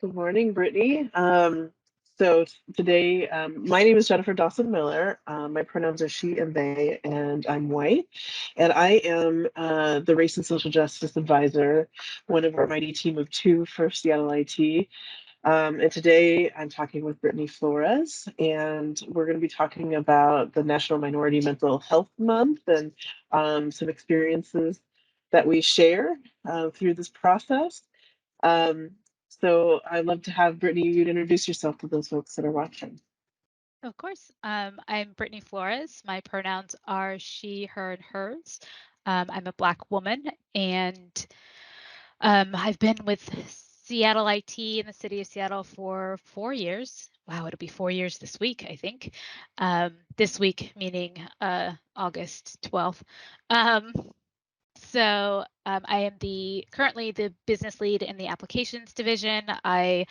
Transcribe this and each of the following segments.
Good morning, Brittany. Today, my name is Jennifer Dawson Miller. My pronouns are she and they, and I'm white. And I am the Race and Social Justice Advisor, one of our mighty team of two for Seattle IT. And today I'm talking with Brittany Flores, and we're going to be talking about the National Minority Mental Health Month and some experiences that we share through this process. Um, so I'd love to have Brittany, you'd introduce yourself to those folks that are watching. Of course. I'm Brittany Flores. My pronouns are she, her, and hers. I'm a Black woman, and I've been with Seattle IT in the city of Seattle for 4 years. Wow, it'll be 4 years this week, I think. This week meaning August 12th. Um, I am currently the business lead in the applications division. I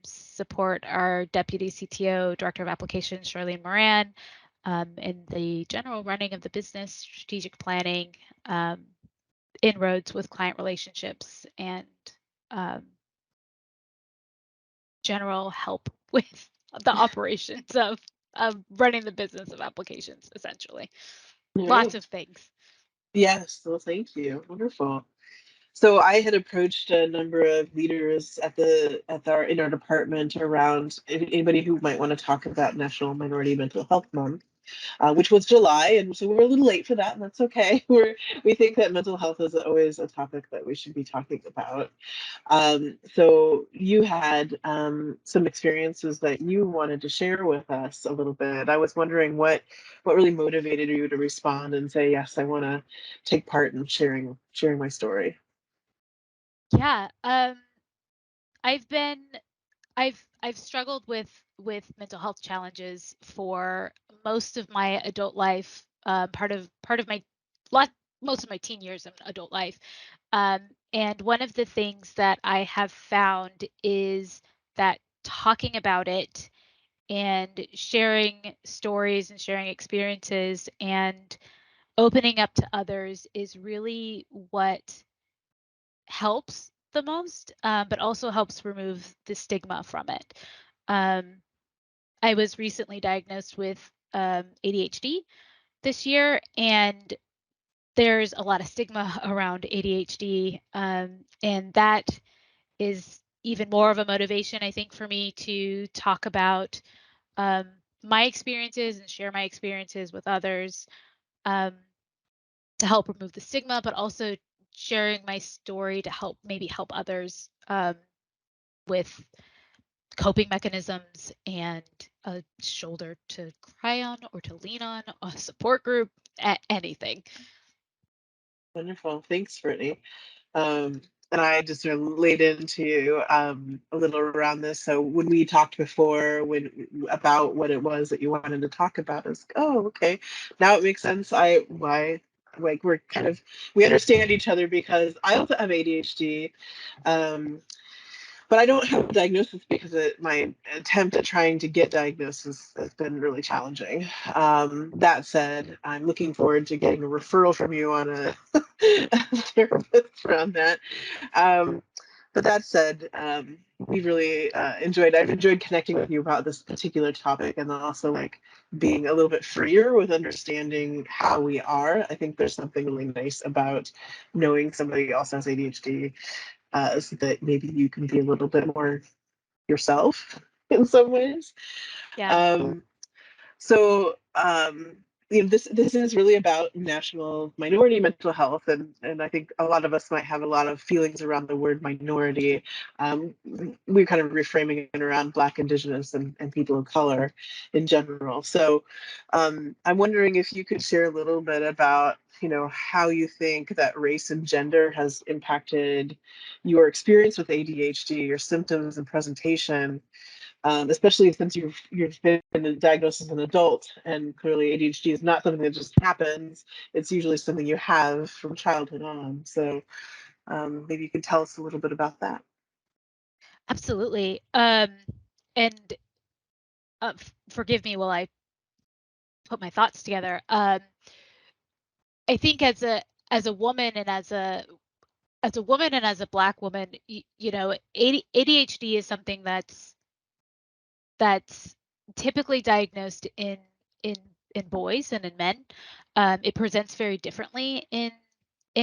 support our deputy CTO, director of applications, Charlene Moran, in the general running of the business, strategic planning, inroads with client relationships, and um, general help with the operations of running the business of applications, essentially. All Lots right. of things. Yes, well, thank you. Wonderful. So I had approached a number of leaders in our department around anybody who might want to talk about National Minority Mental Health Month, which was July, and so we're a little late for that, and that's okay. We think that mental health is always a topic that we should be talking about. So you had some experiences that you wanted to share with us a little bit. I was wondering what really motivated you to respond and say, yes, I want to take part in sharing my story. Yeah. I've been I've struggled with mental health challenges for most of my adult life. Part of my lot most of my teen years in adult life. And one of the things that I have found is that talking about it and sharing stories and sharing experiences and opening up to others is really what helps the most, but also helps remove the stigma from it. Um, I was recently diagnosed with ADHD this year, and there's a lot of stigma around ADHD, and that is even more of a motivation, I think, for me to talk about um, my experiences and share my experiences with others, um, to help remove the stigma, but also sharing my story to help others with coping mechanisms and a shoulder to cry on or to lean on, a support group, anything. Wonderful. Thanks, Brittany. And I just sort of laid into a little around this. So when we talked before, when about what it was that you wanted to talk about, is oh, okay, now it makes sense. Why like we understand each other because I also have ADHD. Um, but I don't have a diagnosis because my attempt at trying to get diagnosis has been really challenging. That said, I'm looking forward to getting a referral from you on a therapist around that. Um, but that said, we really I've enjoyed connecting with you about this particular topic, and then also like being a little bit freer with understanding how we are. I think there's something really nice about knowing somebody else has ADHD, so that maybe you can be a little bit more yourself in some ways. Yeah. Um, so this is really about national minority mental health, and I think a lot of us might have a lot of feelings around the word minority. Um, we're kind of reframing it around Black, Indigenous, and people of color in general. So I'm wondering if you could share a little bit about how you think that race and gender has impacted your experience with ADHD, your symptoms and presentation, especially since you've been diagnosed as an adult, and clearly ADHD is not something that just happens. It's usually something you have from childhood on. So maybe you could tell us a little bit about that. Absolutely. And forgive me while I put my thoughts together. I think as a woman and as a woman and as a Black woman, you know, ADHD is something that's typically diagnosed in in boys and in men. It presents very differently in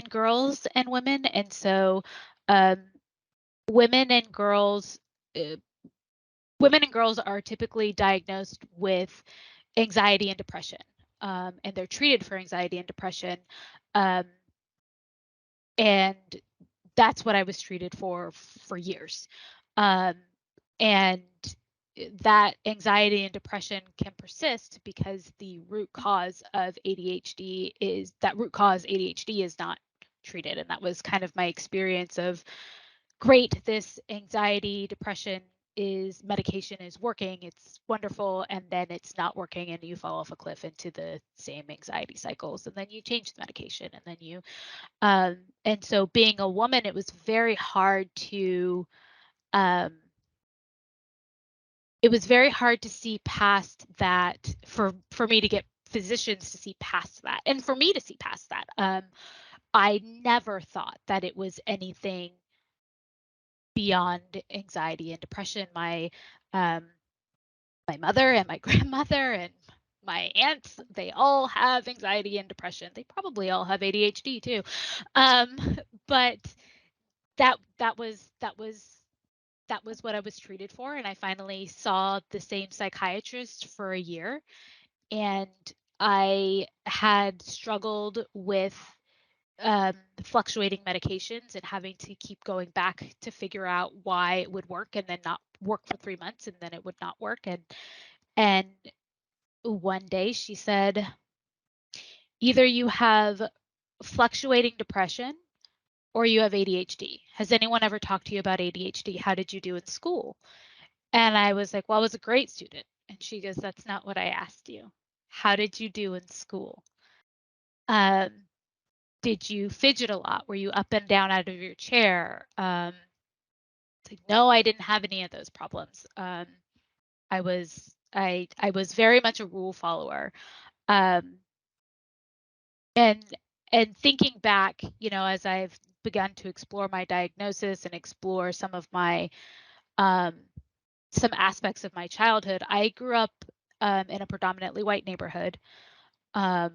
girls and women, and so um, women and girls uh, women and girls are typically diagnosed with anxiety and depression, and they're treated for anxiety and depression, um, and that's what I was treated for years. Um, and that anxiety and depression can persist because the root cause of ADHD is not treated. And that was kind of my experience of, great, this anxiety, depression is medication is working, it's wonderful, and then it's not working and you fall off a cliff into the same anxiety cycles, and then you change the medication, and then you and so being a woman, it was very hard to um, see past that, for me to get physicians to see past that, and for me to see past that. I never thought that it was anything beyond anxiety and depression. Um, my mother and my grandmother and my aunts, they all have anxiety and depression. They probably all have ADHD too. Um, but that was what I was treated for. And I finally saw the same psychiatrist for a year. And I had struggled with fluctuating medications and having to keep going back to figure out why it would work and then not work for 3 months, and then it would not work. And one day she said, either you have fluctuating depression or you have ADHD. Has anyone ever talked to you about ADHD? How did you do in school? And I was like, well, I was a great student. And she goes, that's not what I asked you. How did you do in school? Um, did you fidget a lot? Were you up and down out of your chair? It's like, no, I didn't have any of those problems. I was very much a rule follower. Um, and and thinking back, you know, as I've begun to explore my diagnosis and explore um, some aspects of my childhood, I grew up in a predominantly white neighborhood. Um,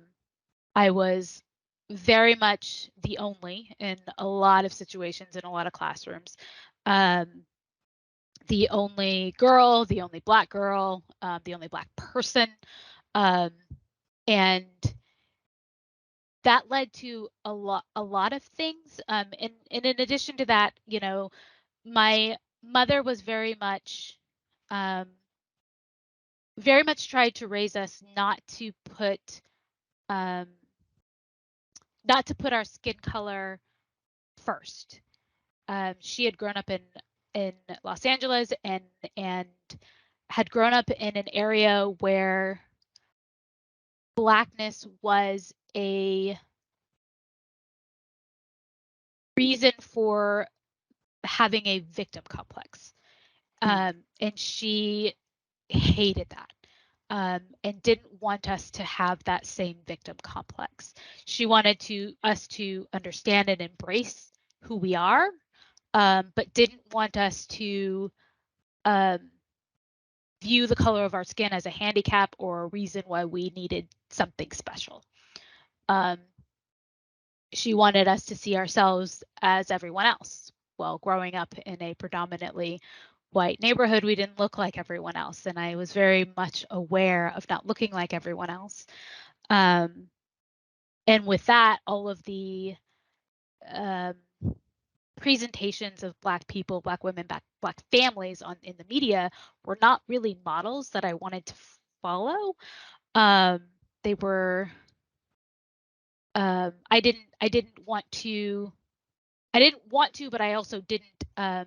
I was very much the only in a lot of situations in a lot of classrooms. Um, the only girl, the only Black girl, the only Black person. Um, and that led to a lot of things. And in addition to that, you know, my mother was um, very much tried to raise us um, not to put our skin color first. She had grown up in Los Angeles and had grown up in an area where Blackness was a reason for having a victim complex. And she hated that, and didn't want us to have that same victim complex. She wanted us to understand and embrace who we are, but didn't want us to um, view the color of our skin as a handicap or a reason why we needed something special. Um, she wanted us to see ourselves as everyone else. Well, growing up in a predominantly white neighborhood, we didn't look like everyone else. And I was very much aware of not looking like everyone else. Um, and with that, all of the um, presentations of Black people, Black women, Black families in the media were not really models that I wanted to follow. Um, they were I didn't want to, but I also I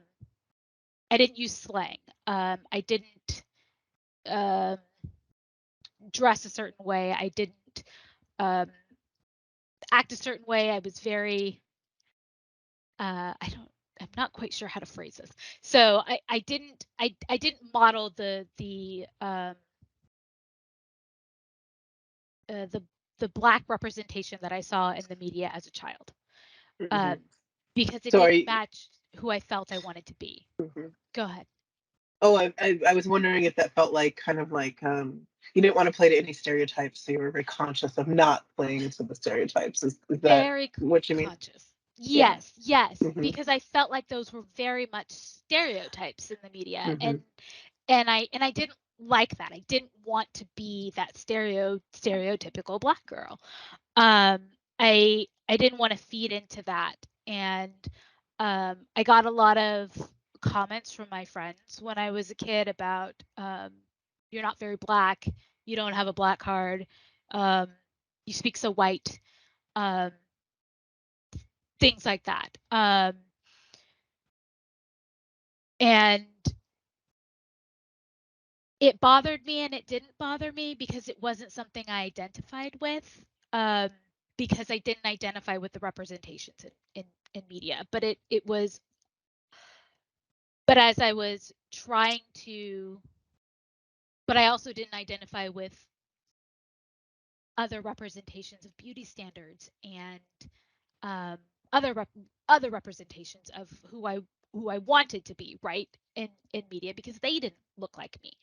didn't use slang. I didn't um, dress a certain way. I didn't um, act a certain way. I was very I'm not quite sure how to phrase this. So I didn't model uh, the the Black representation that I saw in the media as a child. Um, Mhm. because it So didn't match who I felt I wanted to be. Mhm. Go ahead. Oh, I was wondering if that felt like kind of like you didn't want to play to any stereotypes, so you were very conscious of not playing to the stereotypes. Is that Very what you mean? conscious. Yeah. Yes, yes, Hmm. because I felt like those were very much stereotypes in the media, Hmm. and I didn't like that. I didn't want to be that stereotypical Black girl. I didn't want to feed into that, and I got a lot of comments from my friends when I was a kid about you're not very Black, you don't have a Black card, um, you speak so white, um, things like that. And it bothered me and it didn't bother me because it wasn't something I identified with, um, because I didn't identify with the representations in media. It was, but as I was trying to, but I also didn't identify with other representations of beauty standards and um, other other representations of who I wanted to be, right, in media, because they didn't look like me.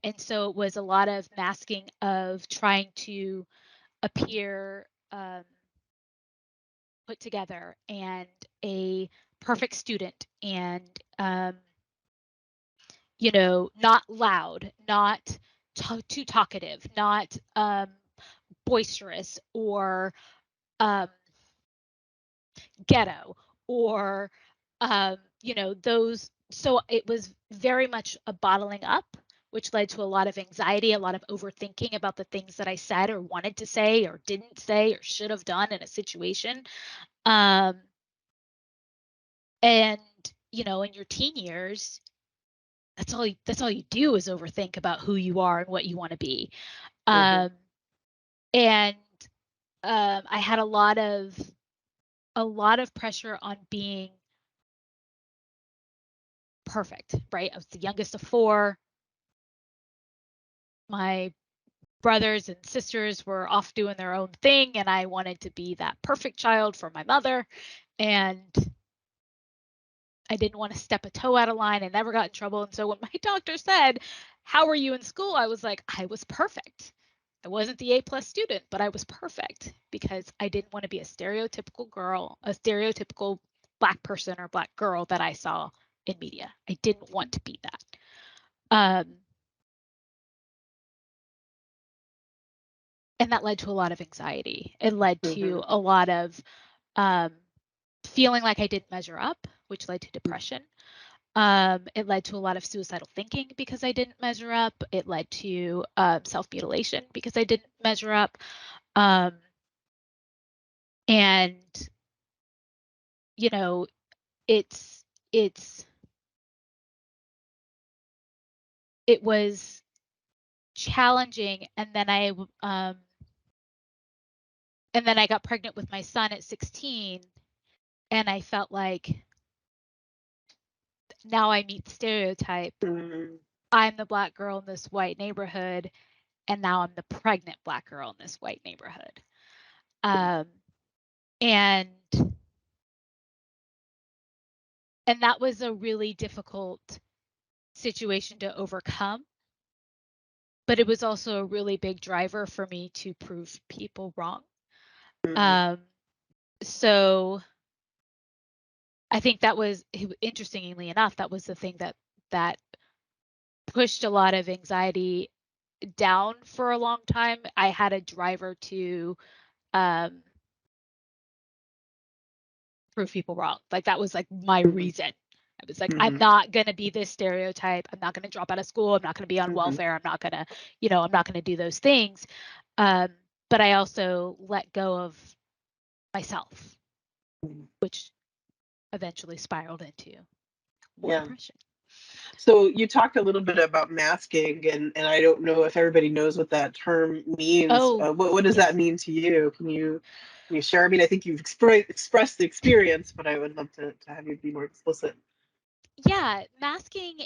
And so it was a lot of masking of trying to appear put together and a perfect student and not loud, not too talkative, not boisterous or um, ghetto or those. So it was very much a bottling up, which led to a lot of anxiety, a lot of overthinking about the things that I said or wanted to say or didn't say or should have done in a situation. um and in your teen years, that's all you do is overthink about who you are and what you want to be. Hmm. um and I had a lot of pressure on being perfect, right? I was the youngest of four. My brothers and sisters were off doing their own thing, and I wanted to be that perfect child for my mother. And I didn't want to step a toe out of line. I never got in trouble. And so when my doctor said, "How were you in school?" I was like, I was perfect. I wasn't the A+ student, but I was perfect because I didn't want to be a stereotypical girl, a stereotypical Black person or Black girl that I saw in media. I didn't want to be that. Um, and that led to a lot of anxiety. It led Hmm. to a lot of um, feeling like I didn't measure up, which led to depression. It led to a lot of suicidal thinking because I didn't measure up. It led to self-mutilation because I didn't measure up. Um, and you know, it's it's it was challenging. And then I got pregnant with my son at 16, and I felt like now I meet the stereotype. Hmm. I'm the Black girl in this white neighborhood, and now I'm the pregnant Black girl in this white neighborhood. Um, and and that was a really difficult situation to overcome, but it was also a really big driver for me to prove people wrong. Hmm. Um, so I think that was, interestingly enough, that was the thing that pushed a lot of anxiety down for a long time. I had a driver to um, prove people wrong. Like that was like my Hmm. reason. I was like, I'm Hmm. not going to be this stereotype. I'm not going to drop out of school. I'm not going to be on Hmm. welfare. I'm not going to do those things. Um, but I also let go of myself, which eventually spiraled into more Yeah. depression. So you talked a little bit about masking, and I don't know if everybody knows what that term means. Oh, What does that yes. mean to you? Can you share? I mean, I think you've expressed the experience, but I would love to have you be more explicit. Yeah, masking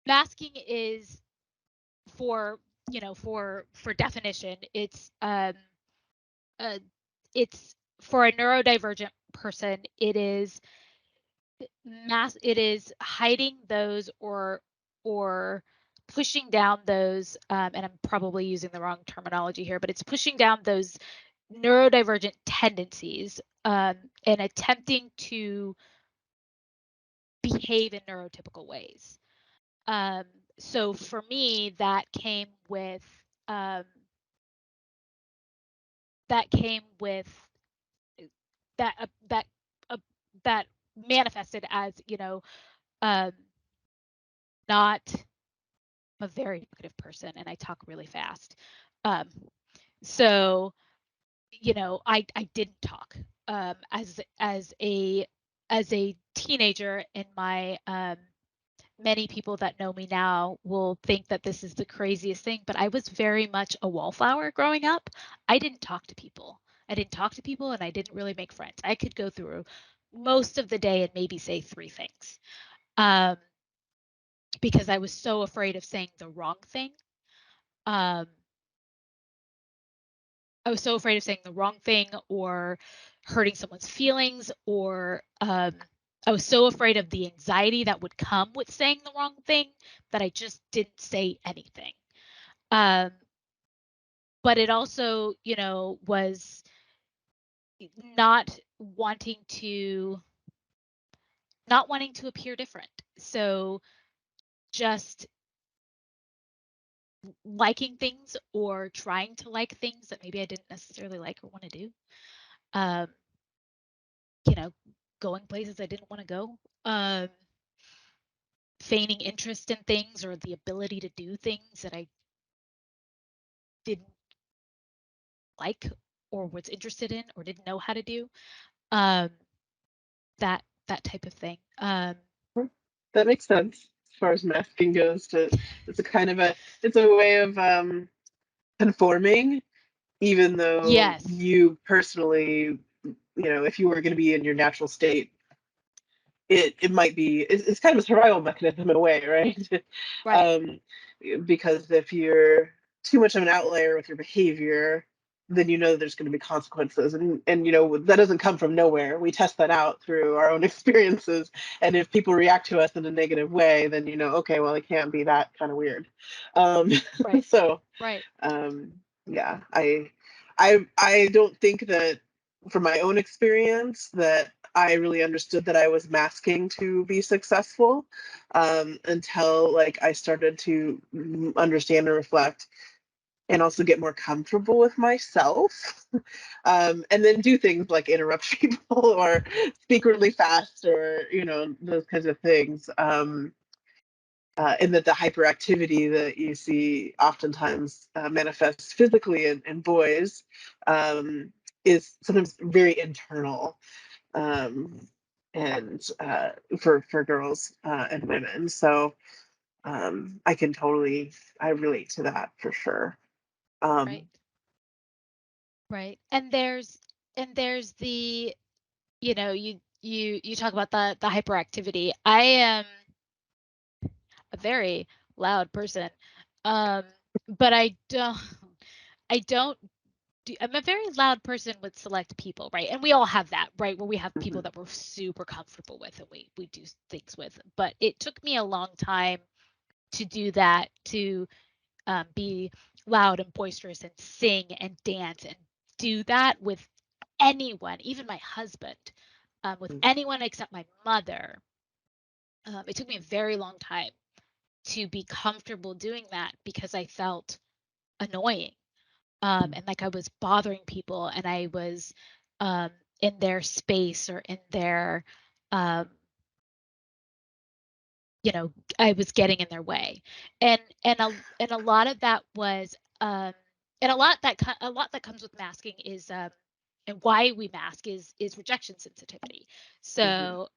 masking is for, for definition, it's it's for a neurodivergent person, it is hiding those or pushing down those, and I'm probably using the wrong terminology here, but it's pushing down those neurodivergent tendencies, and attempting to behave in neurotypical ways. So for me, that came with that that manifested as, not a very talkative person, and I talk really fast. So I didn't talk as a teenager. In my many people that know me now will think that this is the craziest thing, but I was very much a wallflower growing up. I didn't talk to people. And I didn't really make friends. I could go through most of the day and maybe say 3 things. Because I was so afraid of saying the wrong thing. I was so afraid of saying the wrong thing or hurting someone's feelings, or I was so afraid of the anxiety that would come with saying the wrong thing that I just didn't say anything. But it also, was not wanting to appear different. So just liking things or trying to like things that maybe I didn't necessarily like or want to do. Going places I didn't want to go. Feigning interest in things or the ability to do things that I didn't like or was interested in or didn't know how to do. That type of thing. That makes sense as far as masking goes. It's a way of conforming, even though Yes. you personally, if you were going to be in your natural state, it might be, it's kind of a survival mechanism in a way, right? Right. Because if you're too much of an outlier with your behavior, then there's going to be consequences, and that doesn't come from nowhere. We test that out through our own experiences, and if people react to us in a negative way, then okay, well, it can't be that kind of weird. Right. So Right. yeah, I don't think that, from my own experience, that I really understood that I was masking to be successful, until like I started to understand and reflect and also get more comfortable with myself, and then do things like interrupt people or speak really fast, or those kinds of things. And that the hyperactivity that you see oftentimes manifests physically in boys, is sometimes very internal, um, and for girls and women. So I relate to that for sure. Right. Right. And there's the, you talk about the hyperactivity. I am a very loud person. But I don't I'm a very loud person with select people, right? And we all have that, right? Where we have people Mhm. that we're super comfortable with and we do things with. But it took me a long time to do that, to be loud and boisterous and sing and dance and do that with anyone, even my husband, with anyone except my mother. It took me a very long time to be comfortable doing that because I felt annoying, and like I was bothering people, and I was in their space or in their, um, I was getting in their way, and a lot of that was, and a lot that comes with masking is, and why we mask is rejection sensitivity. Mhm. So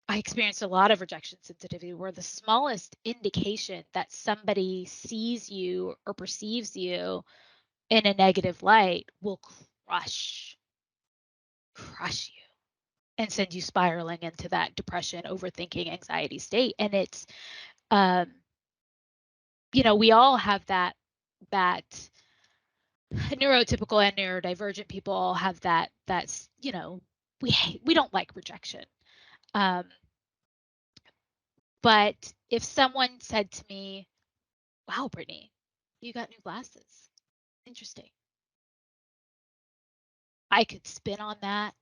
I experienced a lot of rejection sensitivity where the smallest indication that somebody sees you or perceives you in a negative light will crush you and send you spiraling into that depression, overthinking, anxiety state. And it's, um, we all have that neurotypical and neurodivergent people all have that's, we don't like rejection. But if someone said to me, wow, Brittany, you got new glasses. Interesting. I could spin on that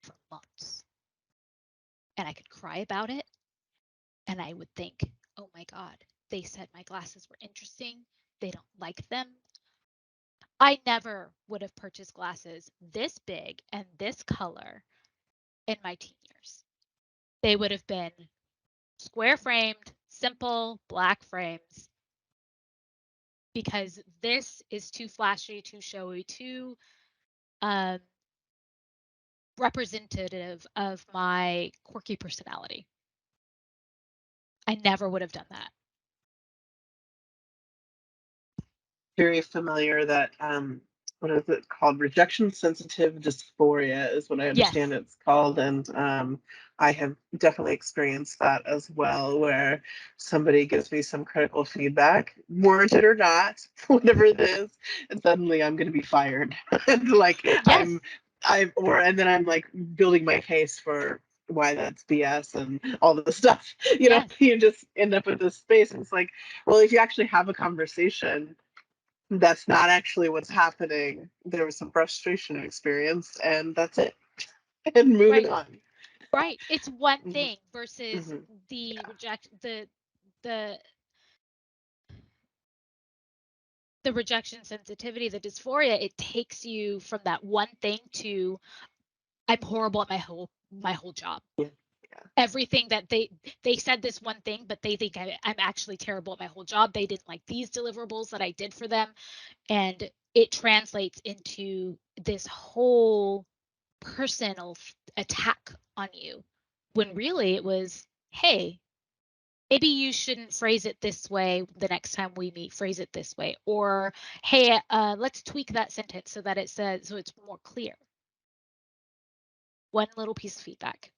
for months and I could cry about it. And I would think, oh my God, they said my glasses were interesting. They don't like them. I never would have purchased glasses this big and this color in my teen years. They would have been square framed, simple, black frames, because this is too flashy, too showy, too um, representative of my quirky personality. I never would have done that. Very familiar that what is it called? Rejection sensitive dysphoria is what I understand Yes. it's called. And I have definitely experienced that as well, where somebody gives me some critical feedback, warranted or not, whatever it is, and suddenly I'm going to be fired. And like Yes. and then I'm like building my case for why that's BS and all this stuff. Yes. You just end up with this space. And it's like, well, if you actually have a conversation, that's not actually what's happening. There was some frustration experienced, and that's it. And moving Right. on. Right. It's one Mhm, thing versus mhm. the Yeah, the the rejection sensitivity, the dysphoria. It takes you from that one thing to I'm horrible at my whole job. yeah, yeah. Everything that they said this one thing, but they think I'm actually terrible at my whole job. They didn't like these deliverables that I did for them, and it translates into this whole personal attack on you, when really it was, hey, maybe you shouldn't phrase it this way the next time we meet, phrase it this way, or hey, let's tweak that sentence so that it says, so it's more clear. One little piece of feedback.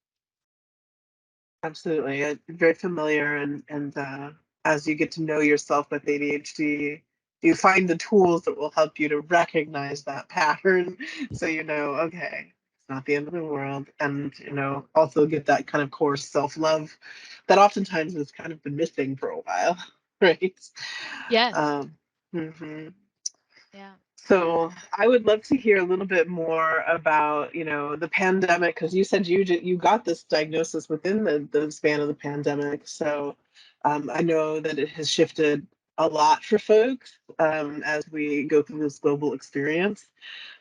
Absolutely. Very familiar. And as you get to know yourself with ADHD, you find the tools that will help you to recognize that pattern. So you know, okay, it's not the end of the world. And, also get that kind of core self-love that oftentimes has kind of been missing for a while, right? Yes. Um, mhm. Yeah. So I would love to hear a little bit more about, the pandemic, because you said you got this diagnosis within the span of the pandemic. So I know that it has shifted a lot for folks as we go through this global experience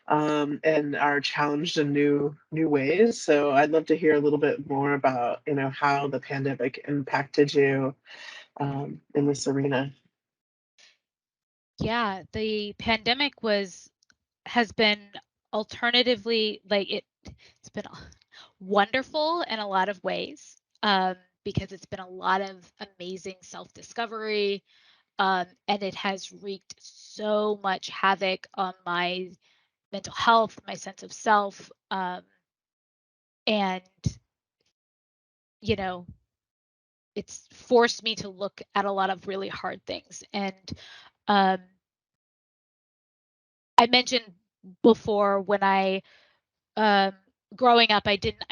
and are challenged in new ways. So I'd love to hear a little bit more about, how the pandemic impacted you in this arena. Yeah, the pandemic has been alternatively, like it's been wonderful in a lot of ways, because it's been a lot of amazing self-discovery, and it has wreaked so much havoc on my mental health, my sense of self, and you know it's forced me to look at a lot of really hard things. And um, I mentioned before, when I um, growing up, I didn't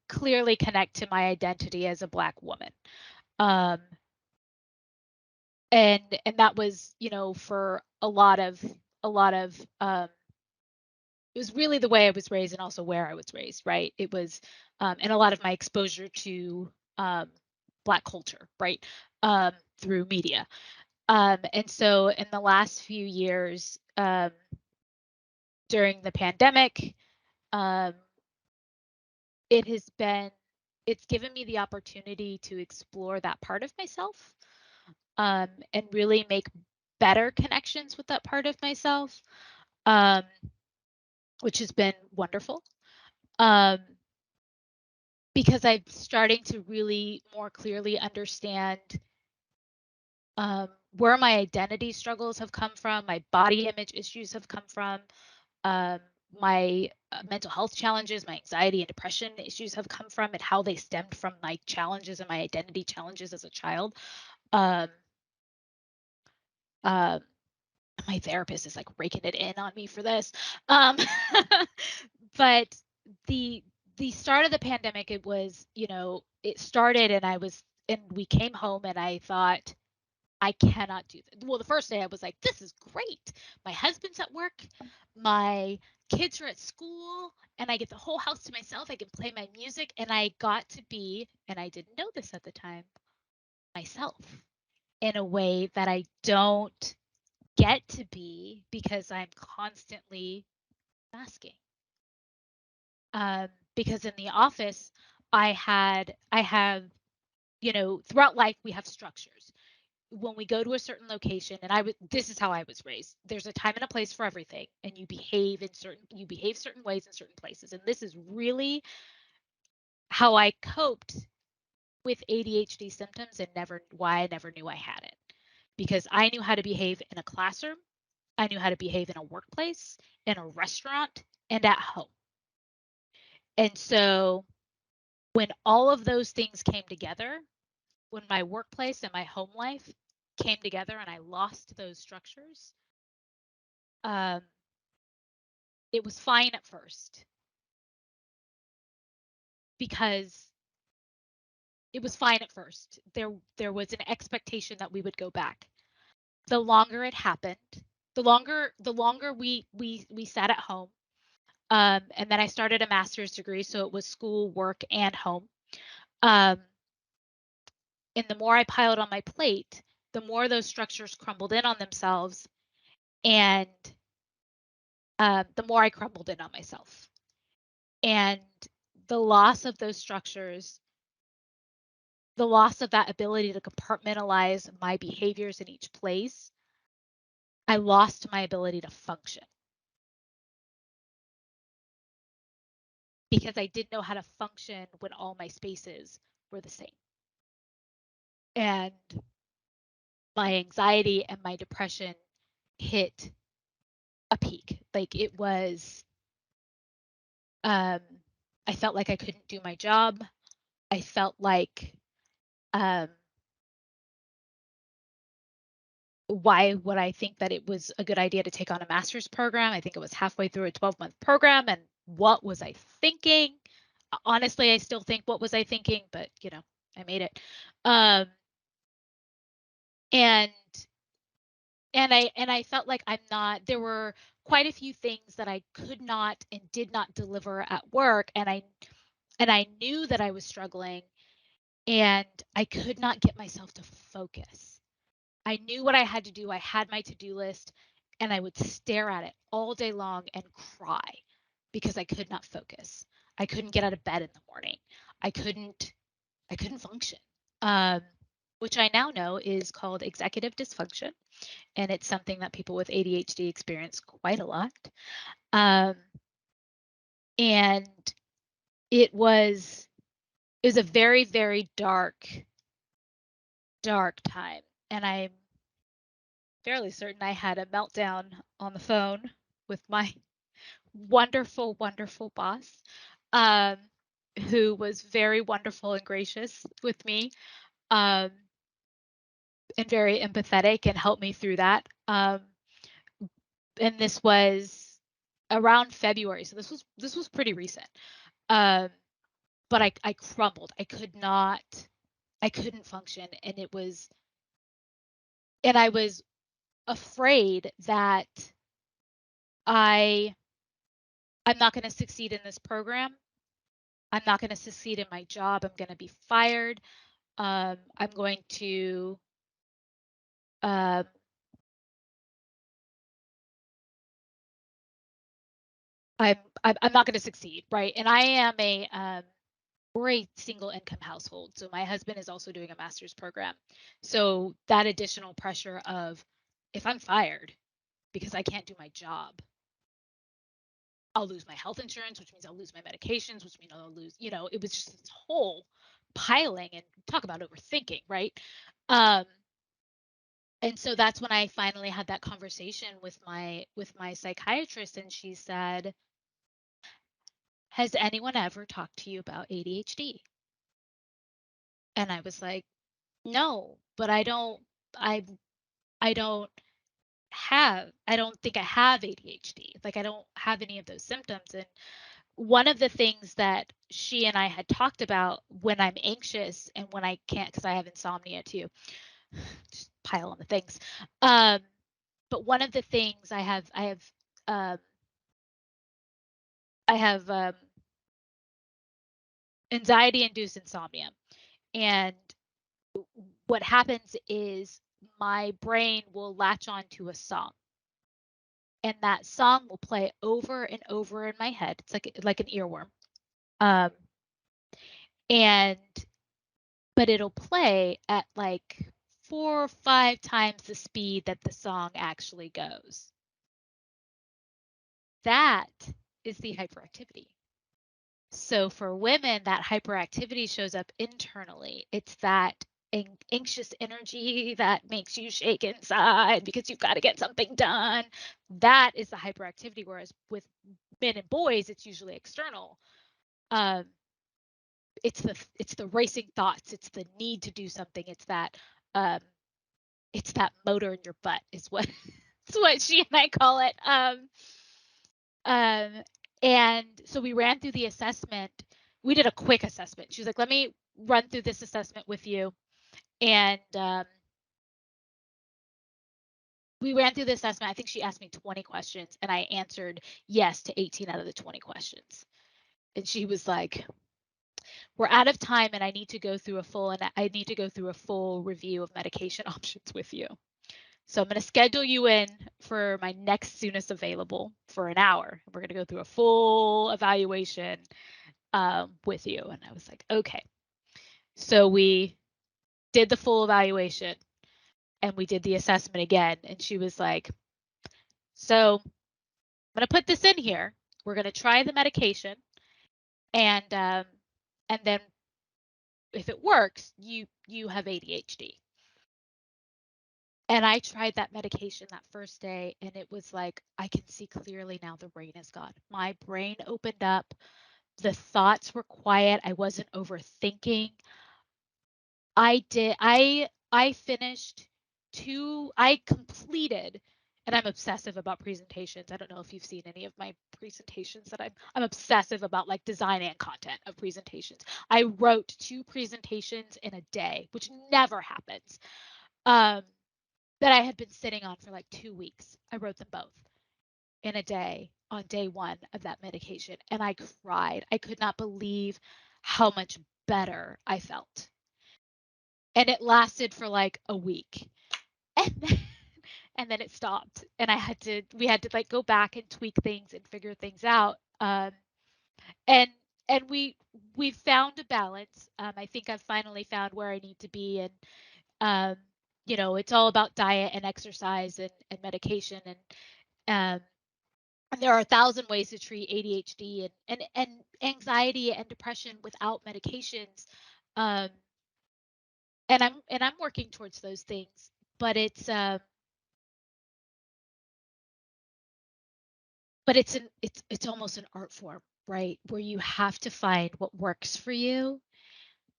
clearly connect to my identity as a Black woman. Um, and that was, for a lot of it was really the way I was raised and also where I was raised, right? It was and a lot of my exposure to Black culture, right? Through media. And so in the last few years, during the pandemic, um, it has been it's given me the opportunity to explore that part of myself, and really make better connections with that part of myself, um, which has been wonderful, um, because I'm starting to really more clearly understand where my identity struggles have come from, my body image issues have come from, um, my mental health challenges, my anxiety and depression issues have come from, and how they stemmed from my challenges and my identity challenges as a child. Um, uh, My therapist is like raking it in on me for this. But the start of the pandemic, it was, it started and we came home and I thought, I cannot do this. Well, the first day I was like, this is great. My husband's at work, my kids are at school, and I get the whole house to myself. I can play my music, and I got to be, and I didn't know this at the time, myself in a way that I don't get to be because I'm constantly masking. Because in the office, I have, throughout life we have structures. When we go to a certain location, and this is how I was raised. There's a time and a place for everything, and you behave certain ways in certain places. And this is really how I coped with ADHD symptoms and why I never knew I had it. Because I knew how to behave in a classroom, I knew how to behave in a workplace, in a restaurant, and at home. And so when all of those things came together, when my workplace and my home life came together and I lost those structures, um, it was fine at first because it was fine at first. There was an expectation that we would go back. The longer it happened, the longer we sat at home, and then I started a master's degree, so it was school, work, and home. Um, and the more I piled on my plate, the more those structures crumbled in on themselves, and the more I crumbled in on myself. And the loss of those structures, the loss of that ability to compartmentalize my behaviors in each place, I lost my ability to function because I didn't know how to function when all my spaces were the same. And my anxiety and my depression hit a peak. Like it was, um, I felt like I couldn't do my job. I felt like, um, why would I think that it was a good idea to take on a master's program? I think it was halfway through a 12-month program. And what was I thinking? Honestly, I still think, what was I thinking? But, I made it. Um, and I felt like there were quite a few things that I could not and did not deliver at work. And I knew that I was struggling, and I could not get myself to focus. I knew what I had to do. I had my to-do list, and I would stare at it all day long and cry because I could not focus. I couldn't get out of bed in the morning. I couldn't function. Um, which I now know is called executive dysfunction, and it's something that people with ADHD experience quite a lot. Um, and it was a very, very dark time, and I'm fairly certain I had a meltdown on the phone with my wonderful, wonderful boss, um, who was very wonderful and gracious with me, um, and very empathetic and helped me through that. And this was around February, so this was pretty recent. Um, but I crumbled. I couldn't function, and I was afraid that I'm not going to succeed in this program. I'm not going to succeed in my job. I'm going to be fired. I'm going to um, I'm not going to succeed, right? And I am we're a single income household, so my husband is also doing a master's program. So that additional pressure of, if I'm fired because I can't do my job, I'll lose my health insurance, which means I'll lose my medications, which means I'll lose, it was just this whole piling, and talk about overthinking, right? Um, and so that's when I finally had that conversation with my psychiatrist, and she said, "Has anyone ever talked to you about ADHD?" And I was like, "No, but I don't think I have ADHD. Like, I don't have any of those symptoms. And one of the things that she and I had talked about when I'm anxious and when I can't, because I have insomnia too, just pile on the things. But one of the things um, I have anxiety-induced insomnia, and what happens is my brain will latch on to a song, and that song will play over and over in my head. It's like an earworm. Um, and but it'll play at like 4 or 5 times the speed that the song actually goes. That is the hyperactivity. So for women, that hyperactivity shows up internally. It's that anxious energy that makes you shake inside because you've got to get something done. That is the hyperactivity. Whereas with men and boys, it's usually external. Um, it's the racing thoughts. It's the need to do something. Um, it's that motor in your butt is what it's what she and I call it. Um, and so we ran through the assessment. We did a quick assessment. She was like, let me run through this assessment with you. And we ran through the assessment. I think she asked me 20 questions and I answered yes to 18 out of the 20 questions. And she was like, we're out of time and I need to go through a full review of medication options with you. So I'm going to schedule you in for my next soonest available for an hour. We're going to go through a full evaluation with you. And I was like, okay. So we did the full evaluation and we did the assessment again. And she was like, so I'm going to put this in here. We're going to try the medication. And then if it works, you have ADHD. And I tried that medication that first day and it was like, I can see clearly now the rain is gone. My brain opened up. The thoughts were quiet. I wasn't overthinking. I finished I completed, and I'm obsessive about presentations. I don't know if you've seen any of my presentations that I'm obsessive about, like, design and content of presentations. I wrote 2 presentations in a day, which never happens. That I had been sitting on for like 2 weeks. I wrote them both in a day on day 1 of that medication, and I cried. I could not believe how much better I felt. And it lasted for like a week. And then, and then it stopped. And we had to like go back and tweak things and figure things out. And we found a balance. I think I've finally found where I need to be. And it's all about diet and exercise and medication. And there are 1,000 ways to treat ADHD and anxiety and depression without medications. Um, and I'm working towards those things, but it's almost an art form, right? Where you have to find what works for you.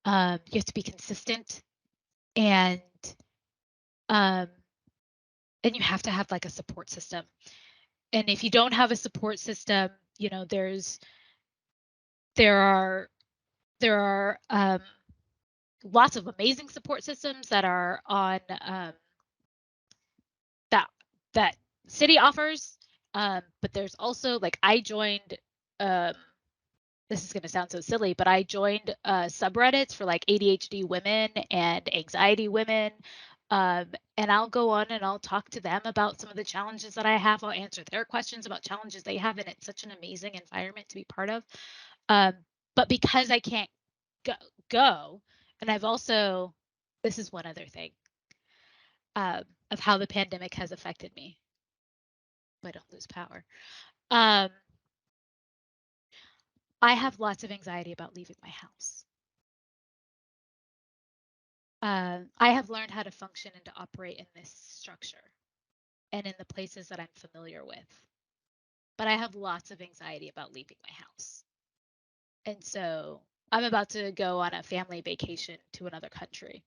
You have to be consistent, and um, and you have to have like a support system. And if you don't have a support system, there are lots of amazing support systems that are on that that city offers. But there's also, like, I joined, this is going to sound so silly, but I joined subreddits for like ADHD women and anxiety women. And I'll go on and I'll talk to them about some of the challenges that I have. I'll answer their questions about challenges they have. And it's such an amazing environment to be part of. But because I can't go, and I've also, this is one other thing of how the pandemic has affected me. I don't lose power. I have lots of anxiety about leaving my house. I have learned how to function and to operate in this structure and in the places that I'm familiar with. But I have lots of anxiety about leaving my house. And so I'm about to go on a family vacation to another country.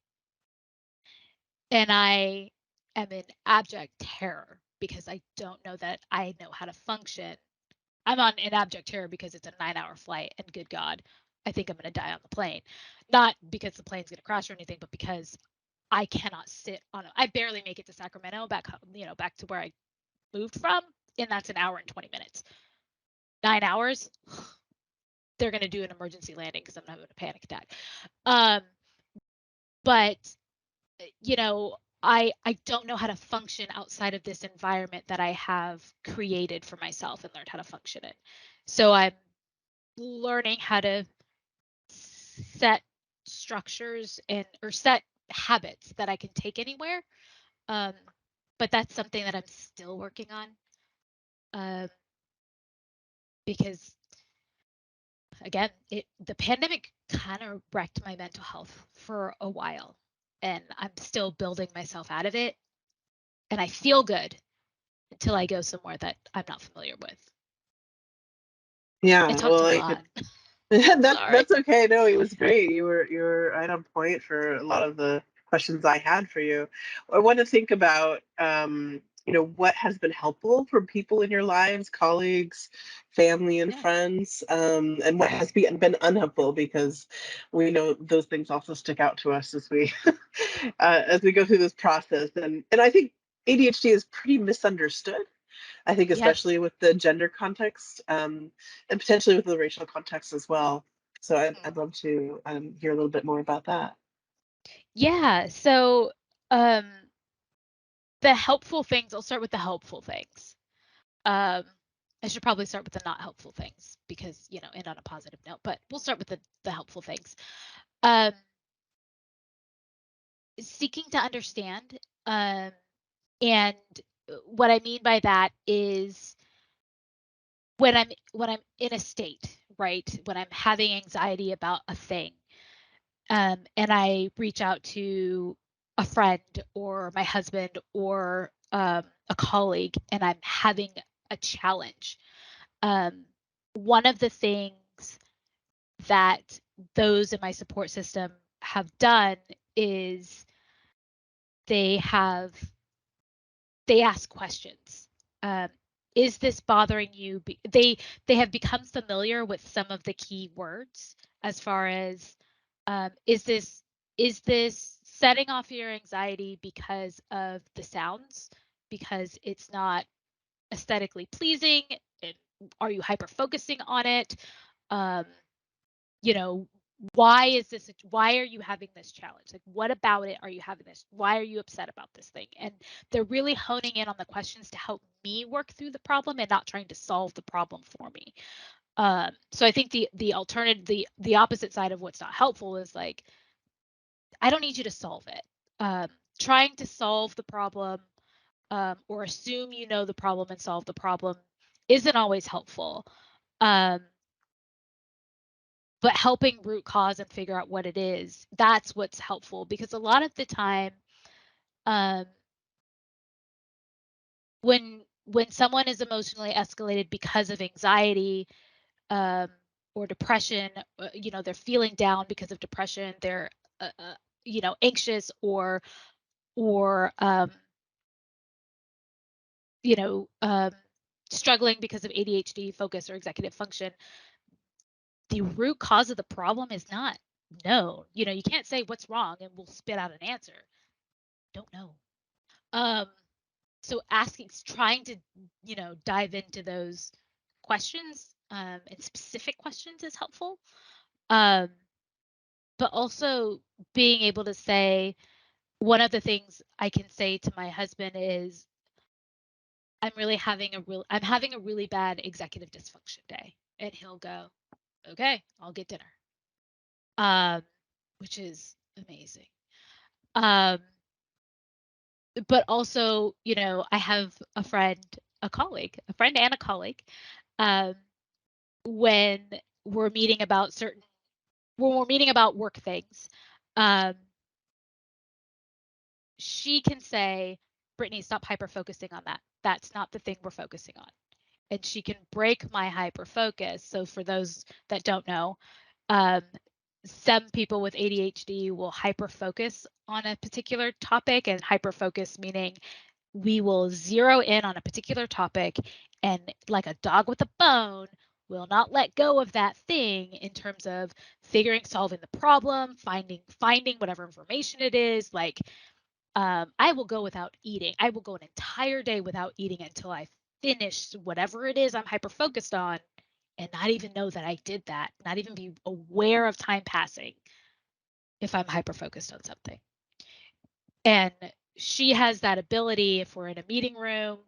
And I am in abject terror because I don't know that I know how to function. I'm on an abject terror because it's a 9-hour flight, and good God, I think I'm going to die on the plane. Not because the plane's going to crash or anything, but because I cannot sit on it. I barely make it to Sacramento, back to where I moved from, and that's an hour and 20 minutes. 9 hours, they're going to do an emergency landing because I'm having a panic attack. But I don't know how to function outside of this environment that I have created for myself and learned how to function in. So I'm learning how to set structures or set habits that I can take anywhere. But that's something that I'm still working on, because again, the pandemic kind of wrecked my mental health for a while, and I'm still building myself out of it. And I feel good until I go somewhere that I'm not familiar with. Yeah, I talked well, a I lot. could. That's Sorry. okay. No, it was great. You were right on point for a lot of the questions I had for you. I want to think about what has been helpful for people in your lives, colleagues, family, and Yeah. friends, and what has been unhelpful, because we know those things also stick out to us as we as we go through this process. And I think ADHD is pretty misunderstood. I think Yes. especially with the gender context, and potentially with the racial context as well. So I'd love to hear a little bit more about that. Yeah. So um the helpful things, I'll start with the helpful things. Um I should probably start with the not helpful things because, end on a positive note, but we'll start with the helpful things. Um Seeking to understand, and what I mean by that is when I'm in a state, right? When I'm having anxiety about a thing, and I reach out to a friend or my husband or a colleague, and I'm having a challenge. Um, One of the things that those in my support system have done is they have they ask questions. Um, is this bothering you? They have become familiar with some of the key words as far as, is this setting off your anxiety because of the sounds, because it's not aesthetically pleasing? And are you hyper focusing on it? Um, you know, why are you having this challenge? Like, what about it are you having this? Why are you upset about this thing? And they're really honing in on the questions to help me work through the problem and not trying to solve the problem for me. So I think the alternative, the opposite side of what's not helpful is like, I don't need you to solve it. Trying to solve the problem, or assume you know the problem and solve the problem, isn't always helpful. Um, but helping root cause and figure out what it is, that's what's helpful, because a lot of the time, um, when someone is emotionally escalated because of anxiety, um, or depression, they're feeling down because of depression, they're anxious, or you know um, struggling because of ADHD, focus, or executive function. The root cause of the problem is not known. You can't say what's wrong and we'll spit out an answer. Don't know. Um, so trying to, dive into those questions, and specific questions is helpful. Um, but also being able to say, one of the things I can say to my husband is, I'm having a really bad executive dysfunction day. And he'll go, okay, I'll get dinner. Um, which is amazing. Um, but also, I have a friend and a colleague, um, when we're meeting about work things, um, she can say, Brittany, stop hyper focusing on that. That's not the thing we're focusing on. And she can break my hyper focus. So for those that don't know, um, some people with ADHD will hyper focus on a particular topic, and hyper focus meaning we will zero in on a particular topic, and like a dog with a bone, will not let go of that thing in terms of solving the problem, finding whatever information it is. Like, I will go without eating. I will go an entire day without eating until I finish whatever it is I'm hyper focused on, and not even know that I did that, not even be aware of time passing if I'm hyper focused on something. And she has that ability if we're in a meeting room,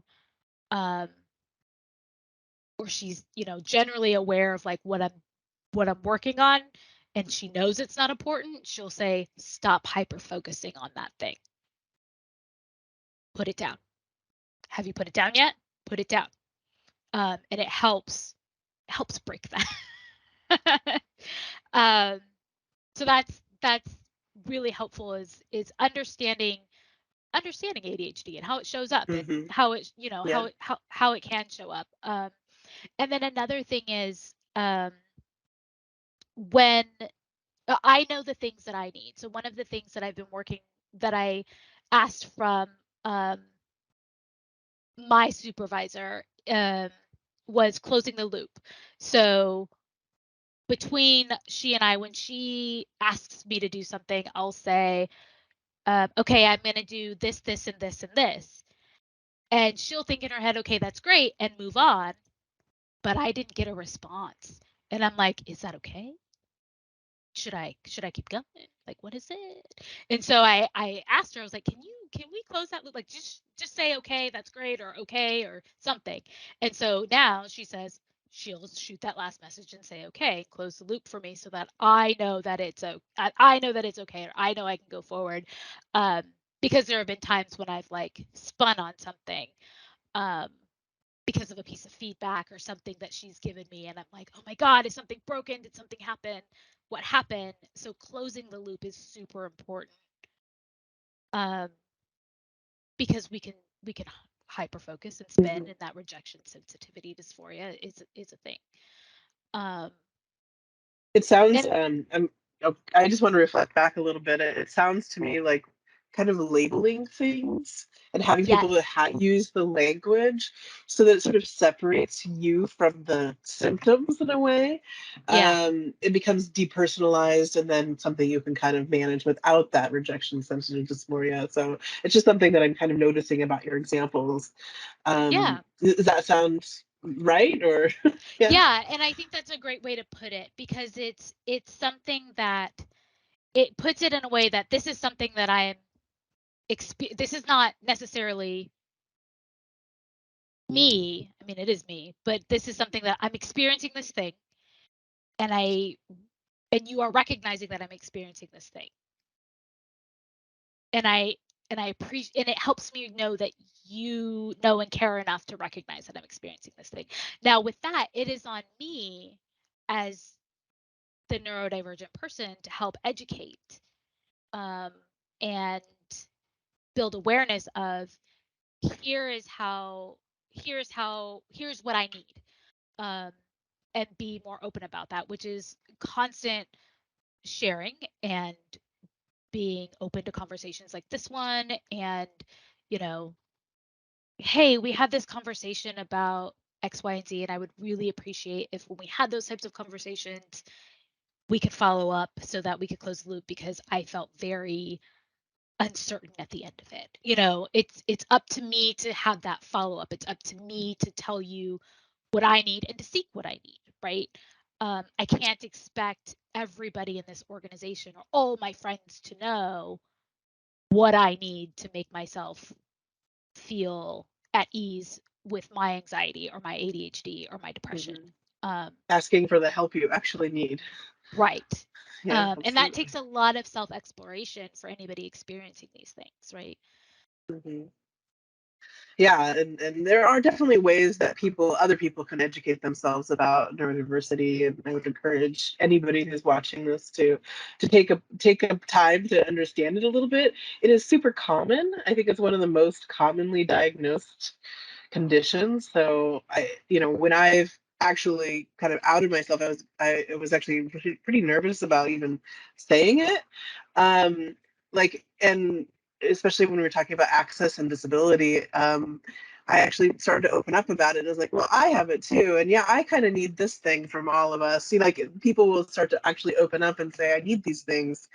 or she's, generally aware of like what I'm working on, and she knows it's not important, she'll say, stop hyper focusing on that thing. Put it down. Have you put it down yet? Put it down. And it helps break that. So that's really helpful, is understanding ADHD and how it shows up, and how it, Yeah. how it can show up. And then another thing is, when I know the things that I need. So one of the things that that I asked from, my supervisor, was closing the loop. So between she and I, when she asks me to do something, I'll say, okay, I'm going to do this, this, and this, and this. And she'll think in her head, okay, that's great, and move on. But I didn't get a response. And I'm like, is that okay? Should I keep going? Like, what is it? And so I asked her, I was like, can we close that loop? Like, just say, okay, that's great, or okay, or something. And so now she says she'll shoot that last message and say, okay, close the loop for me, so that I know that it's I know that it's okay, or I know I can go forward. Because there have been times when I've like spun on something, because of a piece of feedback or something that she's given me, and I'm like, oh my God, is something broken? Did something happen? What happened? So closing the loop is super important, because we can hyper focus and spin, and that rejection sensitivity dysphoria is a thing. It sounds, And I just want to reflect back a little bit. It sounds to me like kind of labeling things and having people to yes, use the language so that it sort of separates you from the symptoms in a way. yeah, It becomes depersonalized and then something you can kind of manage without that rejection sensitive dysphoria. So it's just something that I'm kind of noticing about your examples. yeah, Does that sound right? Or yeah. yeah. And I think that's a great way to put it, because it's something that it puts it in a way that this is something that I am this is not necessarily me. I mean, it is me, but this is something that I'm experiencing this thing, and you are recognizing that I'm experiencing this thing. And I appreciate, and it helps me know that you know and care enough to recognize that I'm experiencing this thing. Now, with that, it is on me as the neurodivergent person to help educate, and build awareness of, here's what I need, um, and be more open about that, which is constant sharing and being open to conversations like this one. And, you know, hey, we had this conversation about X, Y, and Z, and I would really appreciate if when we had those types of conversations, we could follow up so that we could close the loop, because I felt very uncertain at the end of it. It's up to me to have that follow up. It's up to me to tell you what I need and to seek what I need, right? I can't expect everybody in this organization or all my friends to know what I need to make myself feel at ease with my anxiety or my ADHD or my depression. Mhm. Um, Asking for the help you actually need. right. Yeah, And that absolutely. takes a lot of self exploration for anybody experiencing these things, right? Hmm. Yeah, and there are definitely ways that other people can educate themselves about neurodiversity, and I would encourage anybody who's watching this to take a time to understand it a little bit. It is super common. I think it's one of the most commonly diagnosed conditions. So when I've actually kind of outed myself, I was actually pretty nervous about even saying it. Um, like, and especially when we were talking about access and disability, I actually started to open up about it. I was like, well, I have it too. And yeah, I kind of need this thing from all of us. You know, like people will start to actually open up and say, I need these things.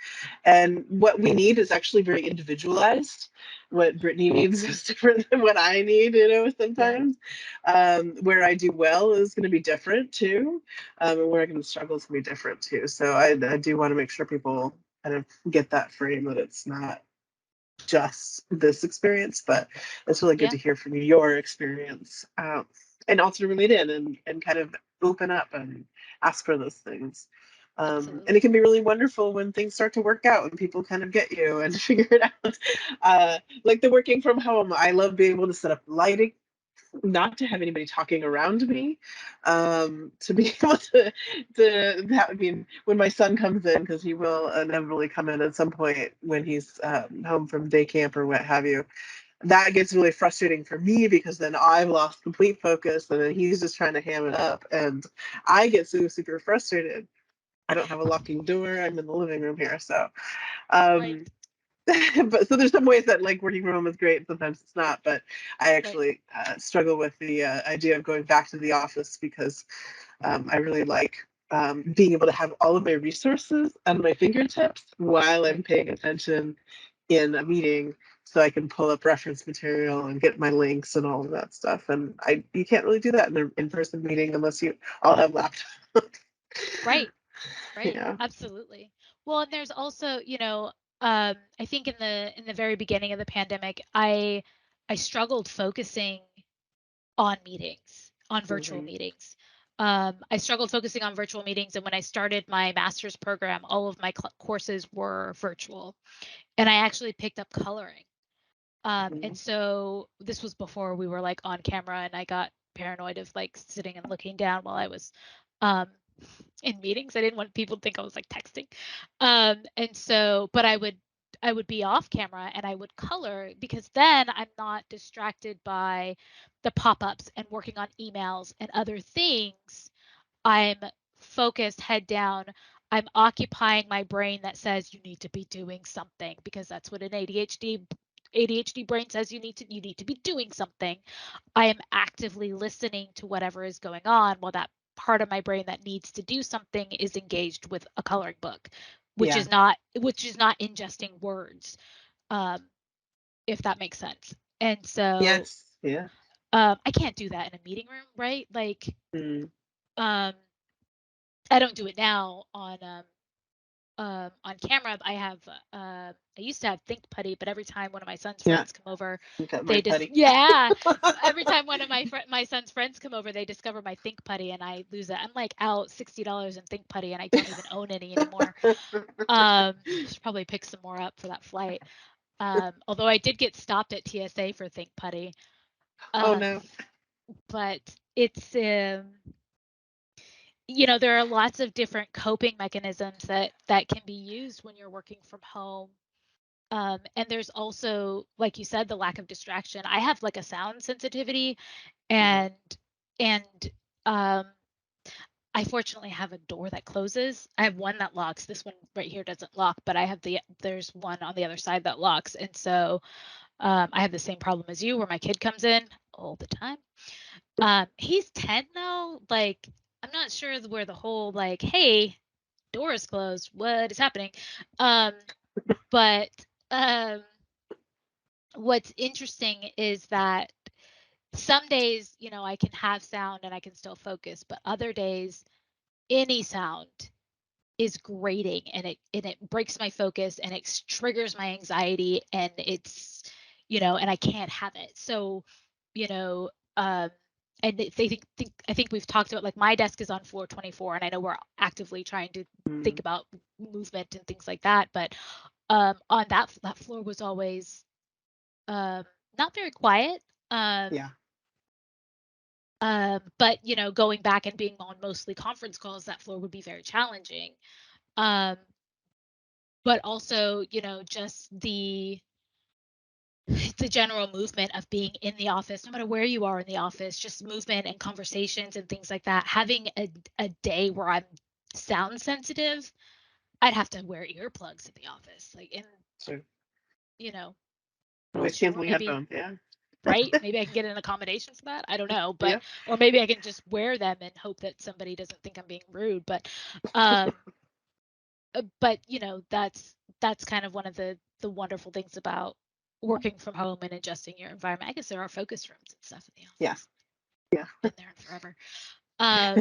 And what we need is actually very individualized. What Brittany needs is different than what I need, you know, Yeah. sometimes. Where I do well is going to be different too. And where I'm going to struggle is going to be different too. So I do want to make sure people kind of get that frame that it's not just this experience, but it's really good Yeah. to hear from you, your experience, and also to relate in and kind of open up and ask for those things. And Absolutely. it can be really wonderful when things start to work out and people kind of get you and figure it out. Like the working from home, I love being able to set up lighting, not to have anybody talking around me, to be able to that, I mean, when my son comes in, because he will inevitably come in at some point when he's home from day camp or what have you, that gets really frustrating for me because then I've lost complete focus and then he's just trying to ham it up and I get so super frustrated. I don't have a locking door. I'm in the living room here, so Right. um, but so there's some ways that like working from home is great, sometimes it's not. But I Right. actually struggle with the idea of going back to the office because I really like being able to have all of my resources at my fingertips while I'm Right. paying attention in a meeting, so I can pull up reference material and get my links and all of that stuff. And I you can't really do that in an in-person meeting unless you all have laptops. Right. Right. Yeah. Absolutely. Well, and there's also, I think in the very beginning of the pandemic, I struggled focusing on meetings, on virtual Hmm. meetings. I struggled focusing on virtual meetings, and when I started my master's program, all of my courses were virtual, and I actually picked up coloring. And so this was before we were like on camera, and I got paranoid of like sitting and looking down while I was um, in meetings. I didn't want people to think I was like texting. And so, but I would be off camera and I would color because then I'm not distracted by the pop-ups and working on emails and other things. I'm focused, head down. I'm occupying my brain that says you need to be doing something because that's what an ADHD brain says you need to be doing something. I am actively listening to whatever is going on while that part of my brain that needs to do something is engaged with a coloring book, Yeah. which is not ingesting words, um, if that makes sense. And so Yes. Yeah. I can't do that in a meeting room, right? Like Mm. um, I don't do it now on camera. I used to have Think Putty, but every time one of my son's Yeah. friends come over, Got my they just putty. yeah. Every time one of my son's friends come over, they discover my Think Putty, and I lose it. I'm like out $60 in Think Putty, and I don't even own any anymore. Should probably pick some more up for that flight. Although I did get stopped at TSA for Think Putty. Oh Um, no. but it's there are lots of different coping mechanisms that can be used when you're working from home. And there's also, like you said, the lack of distraction. I have like a sound sensitivity, Mhm. and and um, I fortunately have a door that closes. I have one that locks. This one right here doesn't lock, but there's one on the other side that locks. And so I have the same problem as you, where my kid comes in all the time. He's 10 though. Like I'm not sure where the whole like, hey, door is closed. What is happening? Um, but um, what's interesting is that some days, I can have sound and I can still focus, but other days, any sound is grating and it breaks my focus and it triggers my anxiety and and I can't have it. So, you know, um, and I think we've talked about like my desk is on floor 24 and I know we're actively trying to think Mm. about movement and things like that, but on that floor was always um not very quiet. Um Yeah. but going back and being on mostly conference calls, that floor would be very challenging. Um but also, just the general movement of being in the office, no matter where you are in the office, just movement and conversations and things like that. Having a day where I'm sound sensitive, I'd have to wear earplugs in the office. Like, and Sure. you know, Noise Sure, canceling maybe, headphones, yeah. right? Maybe I can get an accommodation for that. I don't know, but Yeah. or maybe I can just wear them and hope that somebody doesn't think I'm being rude. Um, but that's kind of one of the wonderful things about working from home and adjusting your environment. I guess there are focus rooms and stuff in the Yeah. office. Yeah. Been there forever. Um,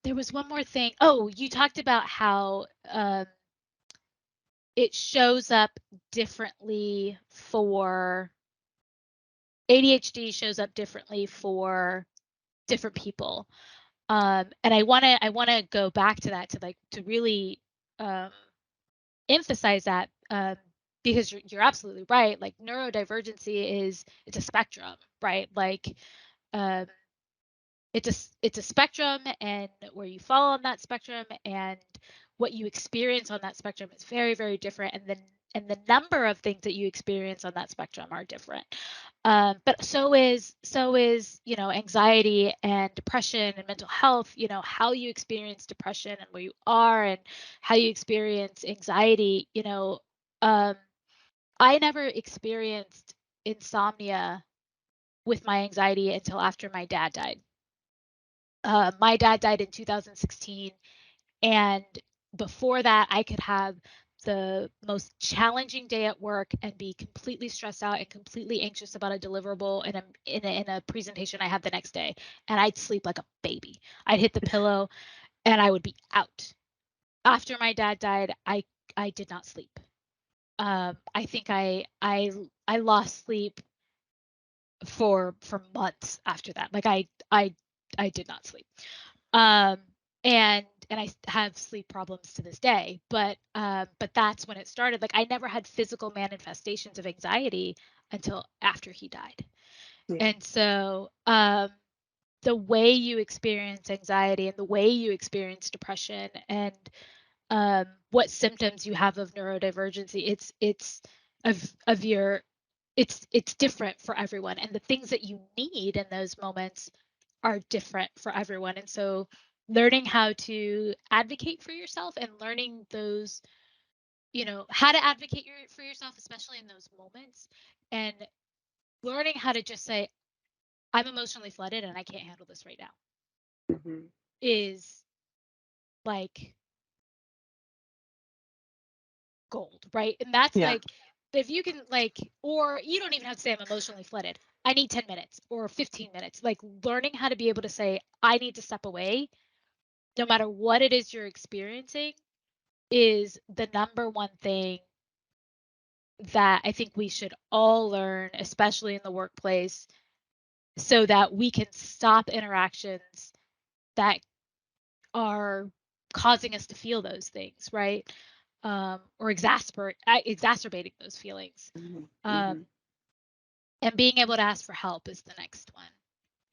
there was one more thing. Oh, you talked about how it shows up differently for ADHD shows up differently for different people. And I wanna go back to that to really um, emphasize that because you're absolutely right. Like neurodivergency is it's a spectrum, right? Like um, it's a spectrum, and where you fall on that spectrum and what you experience on that spectrum is very, very different, and the number of things that you experience on that spectrum are different. But so is anxiety and depression and mental health. How you experience depression and where you are, and how you experience anxiety. Um, I never experienced insomnia with my anxiety until after my dad died. My dad died in 2016, and before that, I could have the most challenging day at work and be completely stressed out and completely anxious about a deliverable in a presentation I had the next day, and I'd sleep like a baby. I'd hit the pillow and I would be out. After my dad died, I did not sleep. I think I lost sleep for months after that. Like I did not sleep. um and I have sleep problems to this day, but that's when it started. Like I never had physical manifestations of anxiety until after he died. Yeah. And so the way you experience anxiety and the way you experience depression and what symptoms you have of neurodivergency, it's of your it's different for everyone, and the things that you need in those moments are different for everyone. And so learning how to advocate for yourself and learning those, how to advocate for yourself, especially in those moments, and learning how to just say, I'm emotionally flooded and I can't handle this right now, Mhm. is like gold, right? And that's Yeah. like, if you can, like, or you don't even have to say, I'm emotionally flooded. I need 10 minutes or 15 minutes. Like learning how to be able to say, I need to step away, no matter what it is you're experiencing, is the number one thing that I think we should all learn, especially in the workplace, so that we can stop interactions that are causing us to feel those things, right? Or exacerbating those feelings. Mhm. Um, Mhm. and being able to ask for help is the next one.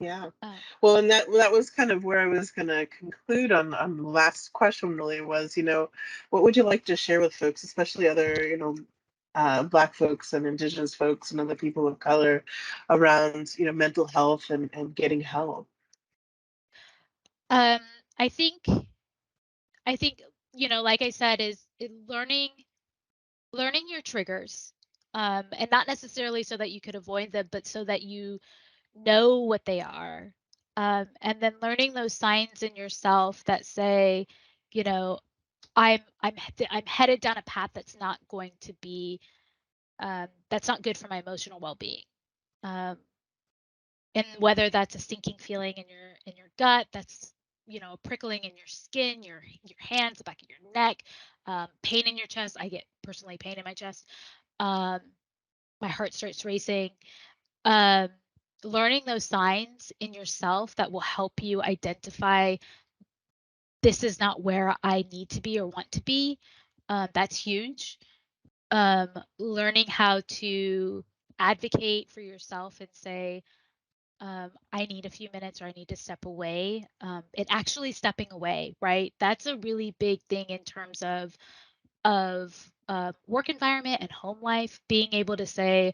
Yeah. Um, Well, and that was kind of where I was gonna conclude on the last question really was, what would you like to share with folks, especially other, Black folks and Indigenous folks and other people of color around, mental health and getting help? um, I think, I think, like I said, is learning your triggers, and not necessarily so that you could avoid them, but so that you know what they are. And then learning those signs in yourself that say, you know, I'm headed down a path that's not going to be that's not good for my emotional well-being. Um, and whether that's a sinking feeling in your gut, that's a prickling in your skin, your hands, the back of your neck, pain in your chest. I get personally pain in my chest. Um, my heart starts racing. um, Learning those signs in yourself that will help you identify, this is not where I need to be or want to be. That's huge. Learning how to advocate for yourself and say, I need a few minutes or I need to step away. And actually stepping away, right? That's a really big thing in terms of work environment and home life. Being able to say,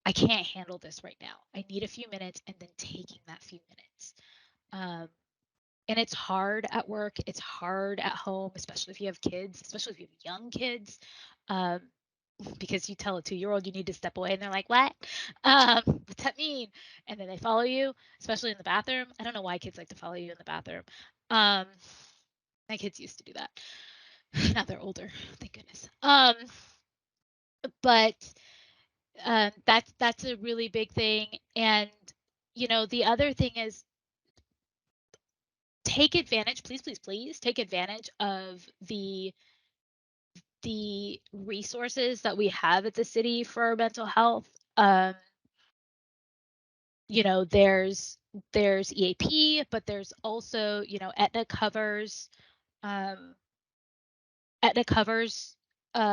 I can't handle this right now. I need a few minutes, and then taking that few minutes. Um, and it's hard at work. It's hard at home, especially if you have kids, especially if you have young kids. Um, because you tell a 2-year-old you need to step away and they're like, what? What's that mean? And then they follow you, especially in the bathroom. I don't know why kids like to follow you in the bathroom. My kids used to do that. Now they're older, thank goodness. But that's a really big thing. And the other thing is, take advantage, please take advantage of the resources that we have at the city for mental health. There's EAP, but there's also, Aetna covers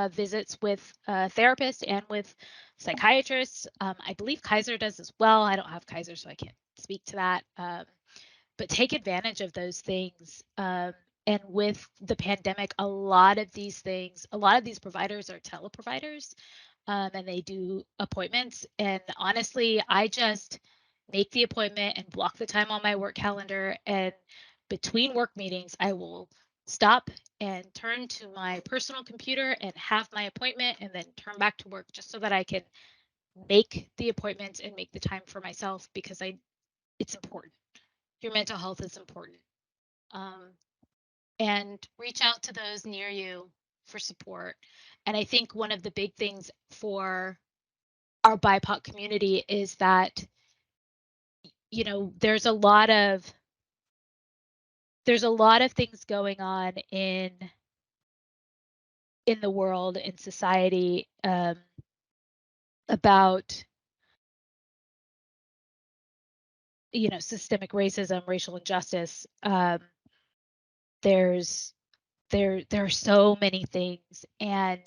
visits with therapists and with psychiatrists. I believe Kaiser does as well. I don't have Kaiser, so I can't speak to that. But take advantage of those things. And with the pandemic, a lot of these providers are teleproviders, and they do appointments. And honestly, I just make the appointment and block the time on my work calendar. And between work meetings, I will stop and turn to my personal computer and have my appointment and then turn back to work, just so that I can make the appointments and make the time for myself, because it's important. Your mental health is important. And reach out to those near you for support. And I think one of the big things for our BIPOC community is that, there's a lot of things going on in the world, in society, about systemic racism, racial injustice. There are so many things, and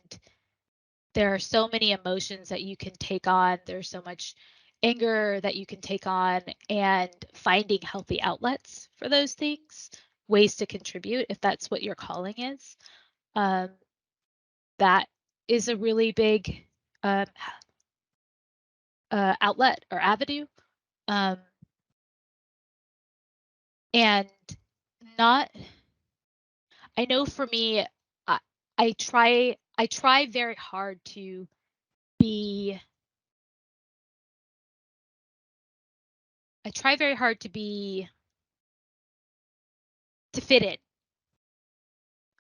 there are so many emotions that you can take on. There's so much anger that you can take on, and finding healthy outlets for those things, ways to contribute, if that's what your calling is. That is a really big outlet or avenue. And not, I know for me, I try very hard to be to fit in.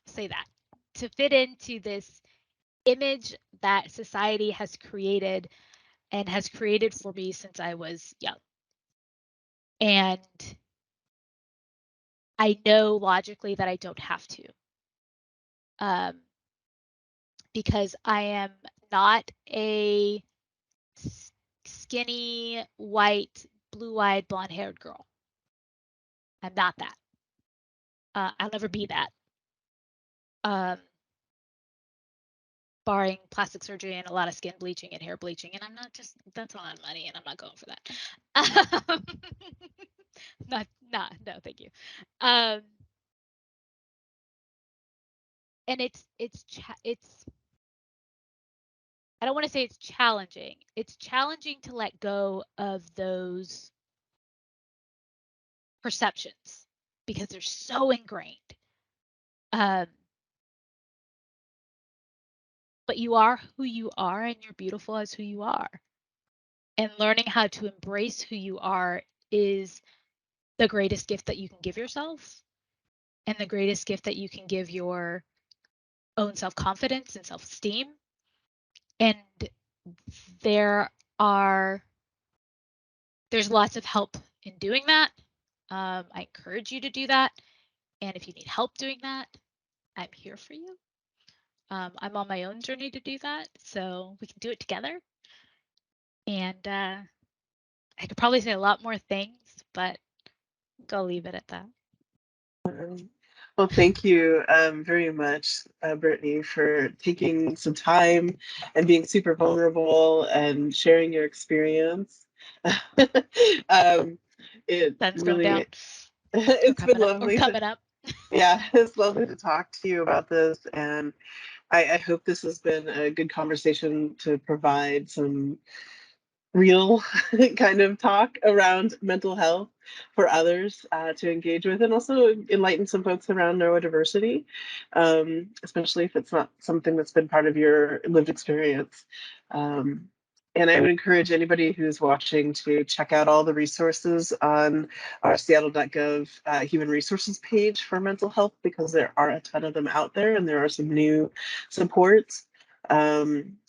Say that. To fit into this image that society has created, and has created for me since I was young. And I know logically that I don't have to. Because I am not a skinny, white, blue-eyed, blonde-haired girl. I'm not that. I'll never be that. Barring plastic surgery and a lot of skin bleaching and hair bleaching, and that's a lot of money, and I'm not going for that. No, thank you. And it's I don't want to say it's challenging. It's challenging to let go of those perceptions, because they're so ingrained. But you are who you are, and you're beautiful as who you are. And learning how to embrace who you are is the greatest gift that you can give yourself, and the greatest gift that you can give your own self-confidence and self-esteem. And there's lots of help in doing that. I encourage you to do that. And if you need help doing that, I'm here for you. I'm on my own journey to do that, so we can do it together. And I could probably say a lot more things, but I'll leave it at that. Well, thank you very much, Brittany, for taking some time and being super vulnerable and sharing your experience. It Sun's going really, down. it's been lovely. Coming up. Yeah, it's lovely to talk to you about this, and I hope this has been a good conversation to provide some real kind of talk around mental health. for others to engage with, and also enlighten some folks around neurodiversity, especially if it's not something that's been part of your lived experience. And I would encourage anybody who's watching to check out all the resources on our seattle.gov human resources page for mental health, because there are a ton of them out there, and there are some new supports,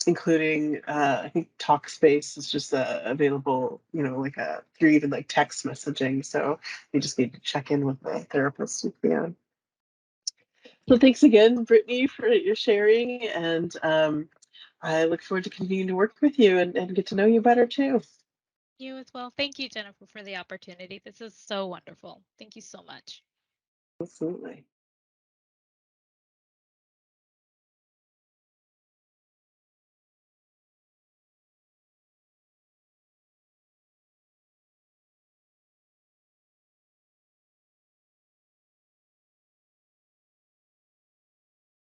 including I think Talkspace is just available, like through even like text messaging. So you just need to check in with the therapist if you can. So thanks again, Brittany, for your sharing, and I look forward to continuing to work with you and get to know you better too. You as well. Thank you, Jennifer, for the opportunity. This is so wonderful. Thank you so much. Absolutely.